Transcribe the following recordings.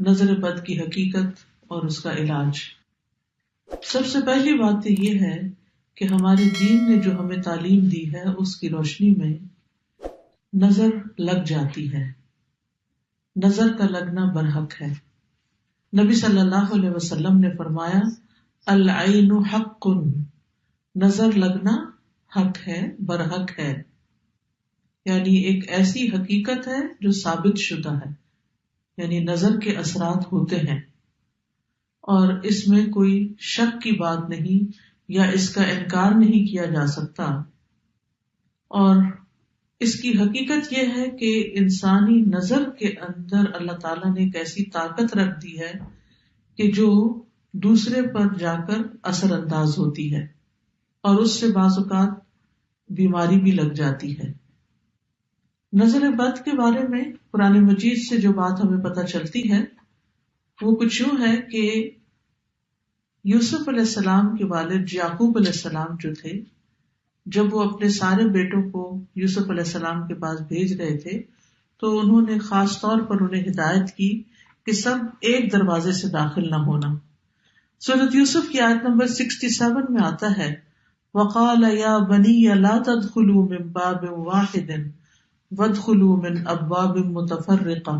نظر بد کی حقیقت اور اس کا علاج۔ سب سے پہلی بات تو یہ ہے کہ ہمارے دین نے جو ہمیں تعلیم دی ہے اس کی روشنی میں نظر لگ جاتی ہے، نظر کا لگنا برحق ہے۔ نبی صلی اللہ علیہ وسلم نے فرمایا العین حق، نظر لگنا حق ہے، برحق ہے، یعنی ایک ایسی حقیقت ہے جو ثابت شدہ ہے، یعنی نظر کے اثرات ہوتے ہیں اور اس میں کوئی شک کی بات نہیں یا اس کا انکار نہیں کیا جا سکتا۔ اور اس کی حقیقت یہ ہے کہ انسانی نظر کے اندر اللہ تعالیٰ نے ایک ایسی طاقت رکھ دی ہے کہ جو دوسرے پر جا کر اثر انداز ہوتی ہے اور اس سے بعض اوقات بیماری بھی لگ جاتی ہے۔ نظر بد کے بارے میں قرآن مجید سے جو بات ہمیں پتہ چلتی ہے وہ کچھ یوں ہے کہ یوسف علیہ السلام کے والد یعقوب علیہ السلام جو تھے، جب وہ اپنے سارے بیٹوں کو یوسف علیہ السلام کے پاس بھیج رہے تھے تو انہوں نے خاص طور پر انہیں ہدایت کی کہ سب ایک دروازے سے داخل نہ ہونا۔ سورۃ یوسف کی آیت نمبر 67 میں آتا ہے وَقَالَ يَا بَنِيَّ لَا تَدْخُلُوا مِن بَابٍ وَاحِدٍ وَادْخُلُوا مِنْ أَبْوَابٍ مُتَفَرِّقَةٍ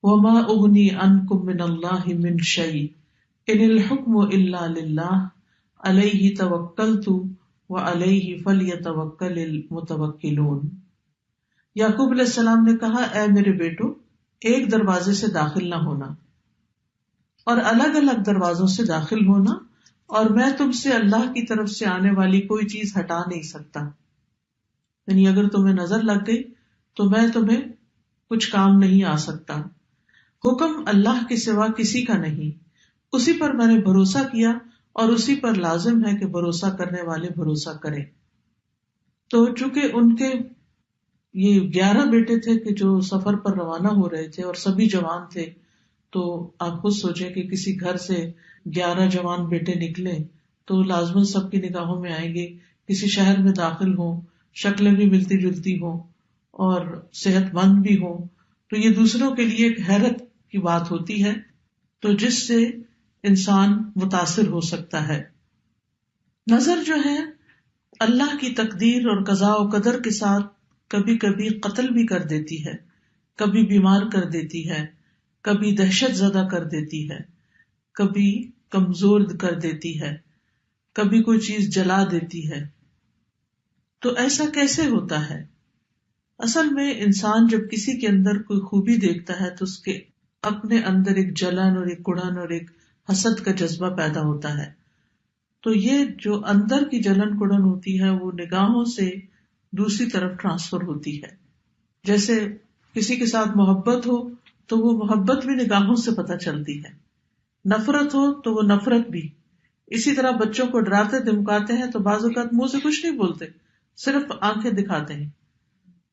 وَمَا أُغْنِي عَنْكُم مِّنَ اللَّهِ مِن شَيْءٍ إِنِ الْحُكْمُ إِلَّا لِلَّهِ عَلَيْهِ تَوَكَّلْتُ وَعَلَيْهِ فَلْيَتَوَكَّلِ الْمُتَوَكِّلُونَ۔ یعقوب علیہ السلام نے کہا اے میرے بیٹو، ایک دروازے سے داخل نہ ہونا اور الگ الگ دروازوں سے داخل ہونا، اور میں تم سے اللہ کی طرف سے آنے والی کوئی چیز ہٹا نہیں سکتا، یعنی اگر تمہیں نظر لگ گئی تو میں تمہیں کچھ کام نہیں آ سکتا۔ حکم اللہ کے سوا کسی کا نہیں، اسی پر میں نے بھروسہ کیا اور اسی پر لازم ہے کہ بھروسہ کرنے والے بھروسہ کریں۔ تو چونکہ ان کے یہ 11 بیٹے تھے کہ جو سفر پر روانہ ہو رہے تھے اور سبھی جوان تھے، تو آپ خود سوچیں کہ کسی گھر سے 11 جوان بیٹے نکلے تو لازماً سب کی نگاہوں میں آئیں گے، کسی شہر میں داخل ہوں، شکلیں بھی ملتی جلتی ہوں اور صحت مند بھی ہوں، تو یہ دوسروں کے لیے ایک حیرت کی بات ہوتی ہے، تو جس سے انسان متاثر ہو سکتا ہے۔ نظر جو ہے اللہ کی تقدیر اور قضاء و قدر کے ساتھ کبھی کبھی قتل بھی کر دیتی ہے، کبھی بیمار کر دیتی ہے، کبھی دہشت زدہ کر دیتی ہے، کبھی کمزور کر دیتی ہے، کبھی کوئی چیز جلا دیتی ہے۔ تو ایسا کیسے ہوتا ہے؟ اصل میں انسان جب کسی کے اندر کوئی خوبی دیکھتا ہے تو اس کے اپنے اندر ایک جلن اور ایک کڑن اور ایک حسد کا جذبہ پیدا ہوتا ہے، تو یہ جو اندر کی جلن کڑن ہوتی ہے وہ نگاہوں سے دوسری طرف ٹرانسفر ہوتی ہے۔ جیسے کسی کے ساتھ محبت ہو تو وہ محبت بھی نگاہوں سے پتہ چلتی ہے، نفرت ہو تو وہ نفرت بھی۔ اسی طرح بچوں کو ڈراتے دھمکاتے ہیں تو بعض اوقات منہ سے کچھ نہیں بولتے، صرف آنکھیں دکھاتے ہیں،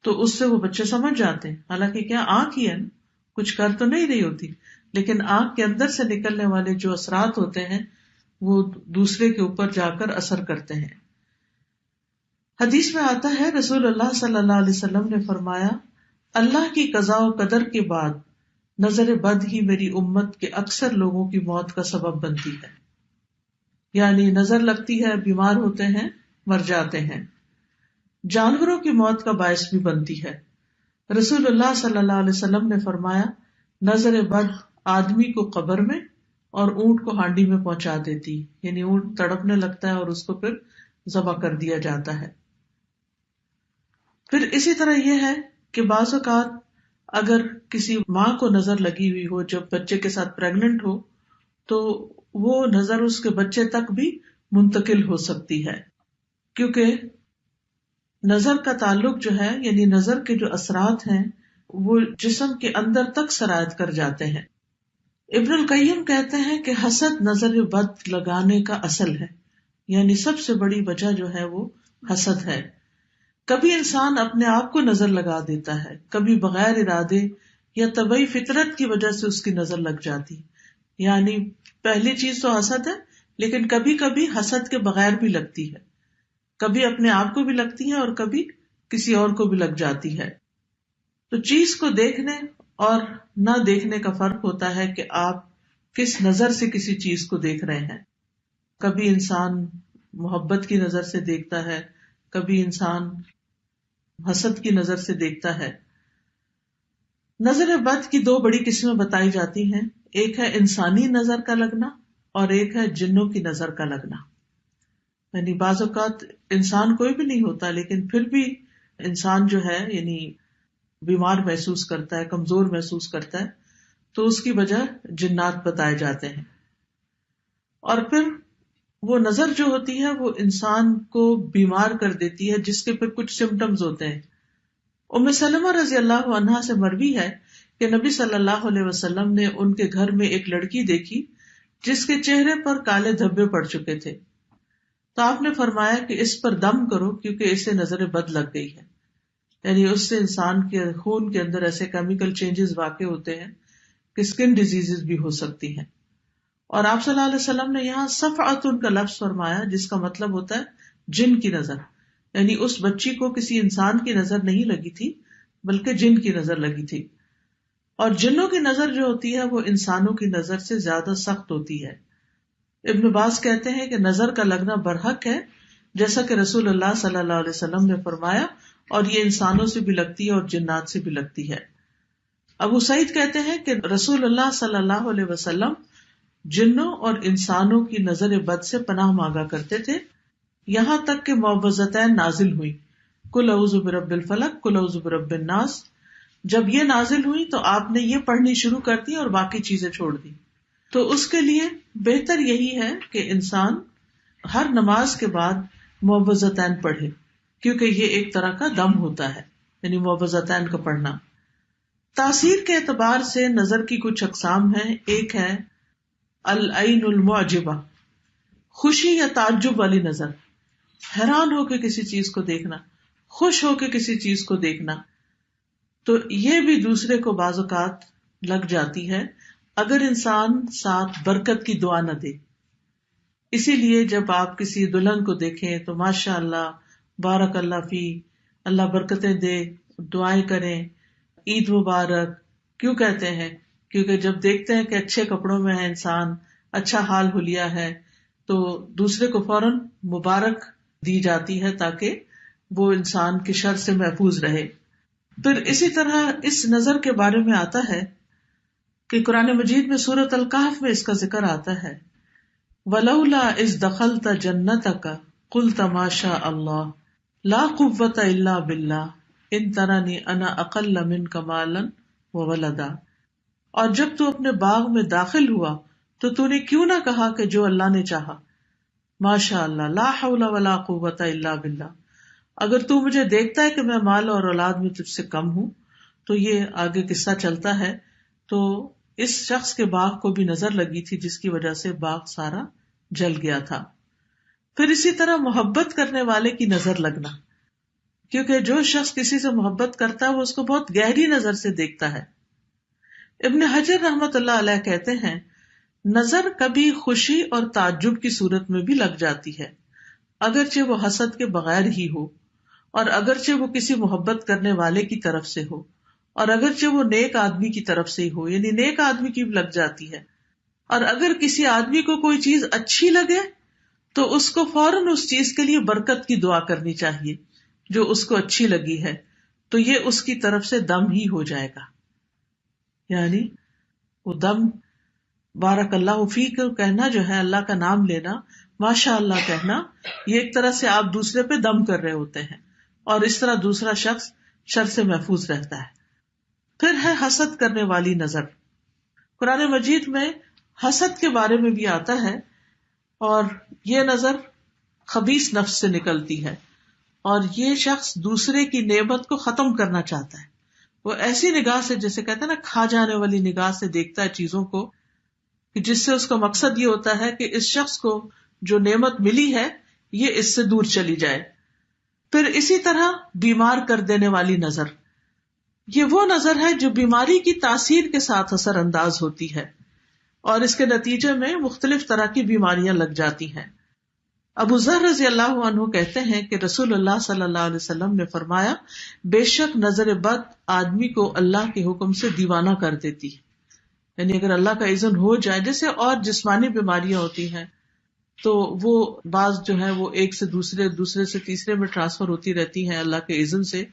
تو اس سے وہ بچے سمجھ جاتے ہیں، حالانکہ کیا آنکھ ہی ہے نا، کچھ کر تو نہیں رہی ہوتی، لیکن آنکھ کے اندر سے نکلنے والے جو اثرات ہوتے ہیں وہ دوسرے کے اوپر جا کر اثر کرتے ہیں۔ حدیث میں آتا ہے رسول اللہ صلی اللہ علیہ وسلم نے فرمایا اللہ کی قضاء و قدر کے بعد نظر بد ہی میری امت کے اکثر لوگوں کی موت کا سبب بنتی ہے، یعنی نظر لگتی ہے، بیمار ہوتے ہیں، مر جاتے ہیں، جانوروں کی موت کا باعث بھی بنتی ہے۔ رسول اللہ صلی اللہ علیہ وسلم نے فرمایا نظر بد آدمی کو قبر میں اور اونٹ کو ہانڈی میں پہنچا دیتی، یعنی اونٹ تڑپنے لگتا ہے اور اس کو پھر ذبح کر دیا جاتا ہے۔ پھر اسی طرح یہ ہے کہ بعض اوقات اگر کسی ماں کو نظر لگی ہوئی ہو جب بچے کے ساتھ پریگننٹ ہو تو وہ نظر اس کے بچے تک بھی منتقل ہو سکتی ہے، کیونکہ نظر کا تعلق جو ہے، یعنی نظر کے جو اثرات ہیں وہ جسم کے اندر تک سرایت کر جاتے ہیں۔ ابن القیم کہتے ہیں کہ حسد نظر بد لگانے کا اصل ہے، یعنی سب سے بڑی وجہ جو ہے وہ حسد ہے۔ کبھی انسان اپنے آپ کو نظر لگا دیتا ہے، کبھی بغیر ارادے یا طبعی فطرت کی وجہ سے اس کی نظر لگ جاتی، یعنی پہلی چیز تو حسد ہے، لیکن کبھی کبھی حسد کے بغیر بھی لگتی ہے، کبھی اپنے آپ کو بھی لگتی ہے اور کبھی کسی اور کو بھی لگ جاتی ہے۔ تو چیز کو دیکھنے اور نہ دیکھنے کا فرق ہوتا ہے کہ آپ کس نظر سے کسی چیز کو دیکھ رہے ہیں. کبھی انسان محبت کی نظر سے دیکھتا ہے، کبھی انسان حسد کی نظر سے دیکھتا ہے. نظر بد کی دو بڑی قسمیں بتائی جاتی ہیں، ایک ہے انسانی نظر کا لگنا اور ایک ہے جنوں کی نظر کا لگنا. یعنی بعض اوقات انسان کوئی بھی نہیں ہوتا لیکن پھر بھی انسان جو ہے یعنی بیمار محسوس کرتا ہے، کمزور محسوس کرتا ہے، تو اس کی وجہ جنات بتائے جاتے ہیں. اور پھر وہ نظر جو ہوتی ہے وہ انسان کو بیمار کر دیتی ہے، جس کے پھر کچھ سمٹمز ہوتے ہیں. ام سلمہ رضی اللہ عنہا سے مروی ہے کہ نبی صلی اللہ علیہ وسلم نے ان کے گھر میں ایک لڑکی دیکھی جس کے چہرے پر کالے دھبے پڑ چکے تھے. تو آپ نے فرمایا کہ اس پر دم کرو کیونکہ اسے نظر بد لگ گئی ہے. یعنی اس سے انسان کے خون کے اندر ایسے کیمیکل چینجز واقع ہوتے ہیں کہ اسکن ڈیزیز بھی ہو سکتی ہیں. اور آپ صلی اللہ علیہ وسلم نے یہاں صفعۃ کا لفظ فرمایا جس کا مطلب ہوتا ہے جن کی نظر. یعنی اس بچی کو کسی انسان کی نظر نہیں لگی تھی بلکہ جن کی نظر لگی تھی. اور جنوں کی نظر جو ہوتی ہے وہ انسانوں کی نظر سے زیادہ سخت ہوتی ہے. ابن باز کہتے ہیں کہ نظر کا لگنا برحق ہے جیسا کہ رسول اللہ صلی اللہ علیہ وسلم نے فرمایا، اور یہ انسانوں سے بھی لگتی ہے اور جنات سے بھی لگتی ہے. ابو سعید کہتے ہیں کہ رسول اللہ صلی اللہ علیہ وسلم جنوں اور انسانوں کی نظر بد سے پناہ مانگا کرتے تھے، یہاں تک کہ معوذتین نازل ہوئی، قل اعوذ برب الفلق قل اعوذ برب الناس. جب یہ نازل ہوئی تو آپ نے یہ پڑھنی شروع کر دی اور باقی چیزیں چھوڑ دی. تو اس کے لیے بہتر یہی ہے کہ انسان ہر نماز کے بعد معوذتین پڑھے، کیونکہ یہ ایک طرح کا دم ہوتا ہے، یعنی معوذتین کا پڑھنا. تاثیر کے اعتبار سے نظر کی کچھ اقسام ہیں. ایک ہے العین المعجبہ، خوشی یا تعجب والی نظر، حیران ہو کے کسی چیز کو دیکھنا، خوش ہو کے کسی چیز کو دیکھنا. تو یہ بھی دوسرے کو بعض اوقات لگ جاتی ہے اگر انسان ساتھ برکت کی دعا نہ دے. اسی لیے جب آپ کسی دلہن کو دیکھیں تو ماشاء اللہ بارک اللہ فی، اللہ برکتیں دے، دعائیں کریں، عید مبارک. کیوں کہتے ہیں؟ کیونکہ جب دیکھتے ہیں کہ اچھے کپڑوں میں ہے انسان، اچھا حال حلیہ ہے، تو دوسرے کو فوراً مبارک دی جاتی ہے تاکہ وہ انسان کے شر سے محفوظ رہے. پھر اسی طرح اس نظر کے بارے میں آتا ہے کہ قرآن مجید میں سورۃ الکہف میں اس کا ذکر آتا ہے، وَلَوْلَا إِذْ دَخَلْتَ جَنَّتَكَ قُلْتَ مَا شَاءَ اللَّهُ لَا قُوَّةَ إِلَّا بِاللَّهِ إِن تَرَنِي أَنَا أَقَلَّ مِنْكَ مَالًا وَوَلَدًا. اور جب تو اپنے باغ میں داخل ہوا تو تو نے کیوں نہ کہا کہ جو اللہ نے چاہا، ماشاء اللہ لا حول ولا قوت الا باللہ. اگر تو مجھے دیکھتا ہے کہ میں مال اور اولاد میں تجھ سے کم ہوں. تو یہ آگے قصہ چلتا ہے. تو اس شخص کے باغ کو بھی نظر لگی تھی جس کی وجہ سے باغ سارا جل گیا تھا. پھر اسی طرح محبت کرنے والے کی نظر لگنا، کیونکہ جو شخص کسی سے محبت کرتا ہے وہ اس کو بہت گہری نظر سے دیکھتا ہے. ابن حجر رحمت اللہ علیہ کہتے ہیں نظر کبھی خوشی اور تعجب کی صورت میں بھی لگ جاتی ہے، اگرچہ وہ حسد کے بغیر ہی ہو، اور اگرچہ وہ کسی محبت کرنے والے کی طرف سے ہو، اور اگرچہ وہ نیک آدمی کی طرف سے ہی ہو، یعنی نیک آدمی کی بھی لگ جاتی ہے. اور اگر کسی آدمی کو کوئی چیز اچھی لگے تو اس کو فوراً اس چیز کے لیے برکت کی دعا کرنی چاہیے جو اس کو اچھی لگی ہے، تو یہ اس کی طرف سے دم ہی ہو جائے گا. یعنی وہ دم بارک اللہ فیک کہنا جو ہے، اللہ کا نام لینا، ماشاء اللہ کہنا، یہ ایک طرح سے آپ دوسرے پہ دم کر رہے ہوتے ہیں، اور اس طرح دوسرا شخص شر سے محفوظ رہتا ہے. پھر ہے حسد کرنے والی نظر. قرآن مجید میں حسد کے بارے میں بھی آتا ہے، اور یہ نظر خبیث نفس سے نکلتی ہے، اور یہ شخص دوسرے کی نعمت کو ختم کرنا چاہتا ہے. وہ ایسی نگاہ سے، جیسے کہتے ہیں نا کھا جانے والی نگاہ سے دیکھتا ہے چیزوں کو، کہ جس سے اس کا مقصد یہ ہوتا ہے کہ اس شخص کو جو نعمت ملی ہے یہ اس سے دور چلی جائے. پھر اسی طرح بیمار کر دینے والی نظر، یہ وہ نظر ہے جو بیماری کی تاثیر کے ساتھ اثر انداز ہوتی ہے، اور اس کے نتیجے میں مختلف طرح کی بیماریاں لگ جاتی ہیں. ابو ذر رضی اللہ عنہ کہتے ہیں کہ رسول اللہ صلی اللہ علیہ وسلم نے فرمایا، بے شک نظر بد آدمی کو اللہ کے حکم سے دیوانہ کر دیتی، یعنی اگر اللہ کا اذن ہو جائے، جیسے اور جسمانی بیماریاں ہوتی ہیں تو وہ بعض جو ہے وہ ایک سے دوسرے سے تیسرے میں ٹرانسفر ہوتی رہتی ہیں اللہ کے اذن سے،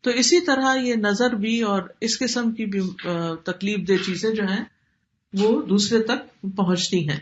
تو اسی طرح یہ نظر بھی اور اس قسم کی بھی تکلیف دہ چیزیں جو ہیں وہ دوسرے تک پہنچتی ہیں.